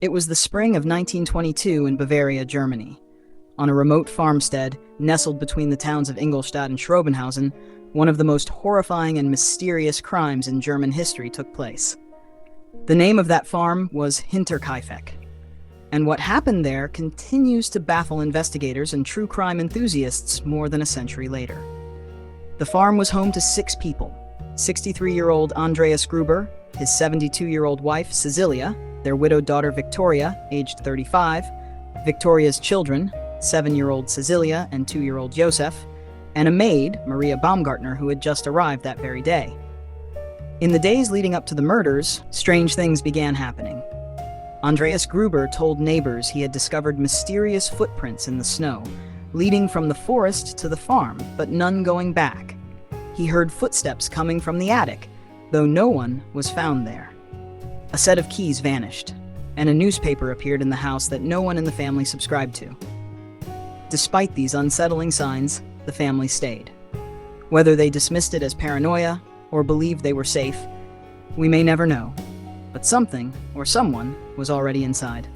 It was the spring of 1922 in Bavaria, Germany. On a remote farmstead, nestled between the towns of Ingolstadt and Schrobenhausen, one of the most horrifying and mysterious crimes in German history took place. The name of that farm was Hinterkaifeck, and what happened there continues to baffle investigators and true crime enthusiasts more than a century later. The farm was home to 6 people: 63-year-old Andreas Gruber, his 72-year-old wife Cecilia, their widowed daughter Victoria, aged 35, Victoria's children, 7-year-old Cecilia and 2-year-old Joseph, and a maid, Maria Baumgartner, who had just arrived that very day. In the days leading up to the murders, strange things began happening. Andreas Gruber told neighbors he had discovered mysterious footprints in the snow, leading from the forest to the farm, but none going back. He heard footsteps coming from the attic, though no one was found there. A set of keys vanished, and a newspaper appeared in the house that no one in the family subscribed to. Despite these unsettling signs, the family stayed. Whether they dismissed it as paranoia or believed they were safe, we may never know, but something or someone was already inside.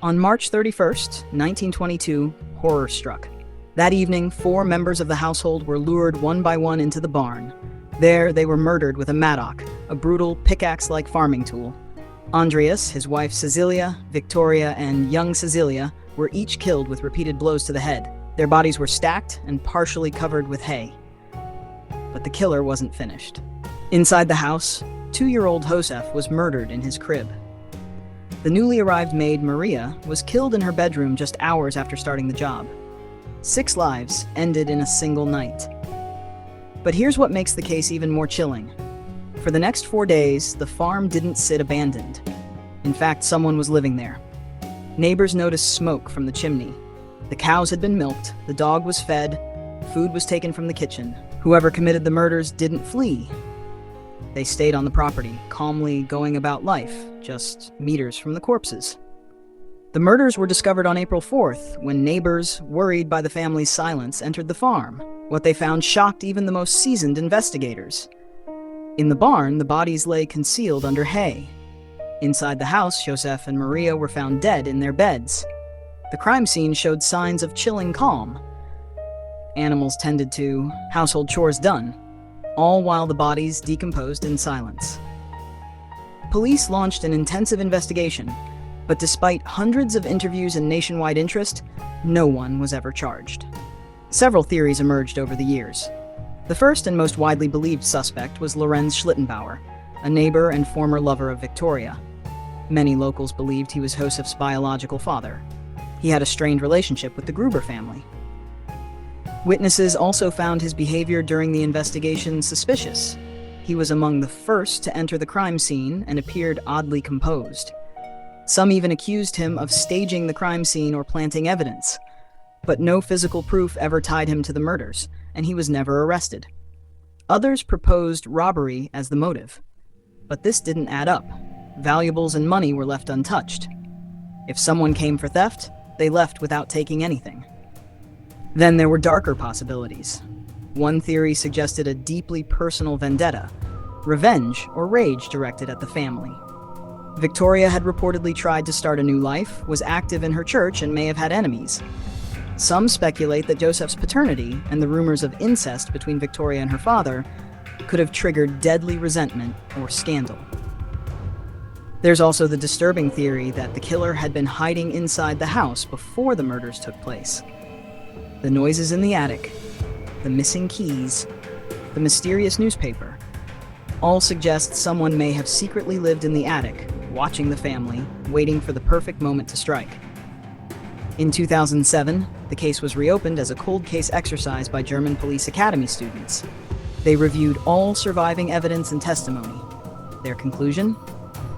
On March 31st, 1922, horror struck. That evening, 4 members of the household were lured one by one into the barn. There, they were murdered with a mattock, a brutal pickaxe-like farming tool. Andreas, his wife Cecilia, Victoria, and young Cecilia were each killed with repeated blows to the head. Their bodies were stacked and partially covered with hay. But the killer wasn't finished. Inside the house, 2-year-old Josef was murdered in his crib. The newly arrived maid, Maria, was killed in her bedroom just hours after starting the job. 6 lives ended in a single night. But here's what makes the case even more chilling. For the next 4 days, the farm didn't sit abandoned. In fact, someone was living there. Neighbors noticed smoke from the chimney. The cows had been milked, the dog was fed, food was taken from the kitchen. Whoever committed the murders didn't flee. They stayed on the property, calmly going about life, just meters from the corpses. The murders were discovered on April 4th, when neighbors, worried by the family's silence, entered the farm. What they found shocked even the most seasoned investigators. In the barn, the bodies lay concealed under hay. Inside the house, Josef and Maria were found dead in their beds. The crime scene showed signs of chilling calm. Animals tended to, household chores done, all while the bodies decomposed in silence. Police launched an intensive investigation, but despite hundreds of interviews and nationwide interest, no one was ever charged. Several theories emerged over the years. The first and most widely believed suspect was Lorenz Schlittenbauer, a neighbor and former lover of Victoria. Many locals believed he was Josef's biological father. He had a strained relationship with the Gruber family. Witnesses also found his behavior during the investigation suspicious. He was among the first to enter the crime scene and appeared oddly composed. Some even accused him of staging the crime scene or planting evidence. But no physical proof ever tied him to the murders, and he was never arrested. Others proposed robbery as the motive. But this didn't add up. Valuables and money were left untouched. If someone came for theft, they left without taking anything. Then there were darker possibilities. One theory suggested a deeply personal vendetta, revenge or rage directed at the family. Victoria had reportedly tried to start a new life, was active in her church, and may have had enemies. Some speculate that Josef's paternity and the rumors of incest between Victoria and her father could have triggered deadly resentment or scandal. There's also the disturbing theory that the killer had been hiding inside the house before the murders took place. The noises in the attic, the missing keys, the mysterious newspaper, all suggest someone may have secretly lived in the attic, watching the family, waiting for the perfect moment to strike. In 2007, the case was reopened as a cold case exercise by German Police Academy students. They reviewed all surviving evidence and testimony. Their conclusion?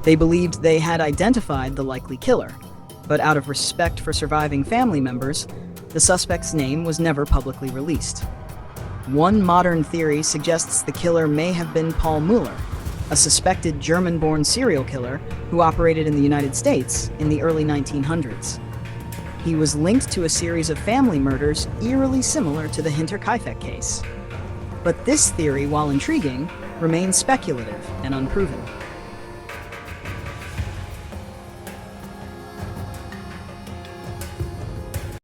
They believed they had identified the likely killer, but out of respect for surviving family members, the suspect's name was never publicly released. One modern theory suggests the killer may have been Paul Mueller, a suspected German-born serial killer who operated in the United States in the early 1900s. He was linked to a series of family murders eerily similar to the Hinterkaifeck case. But this theory, while intriguing, remains speculative and unproven.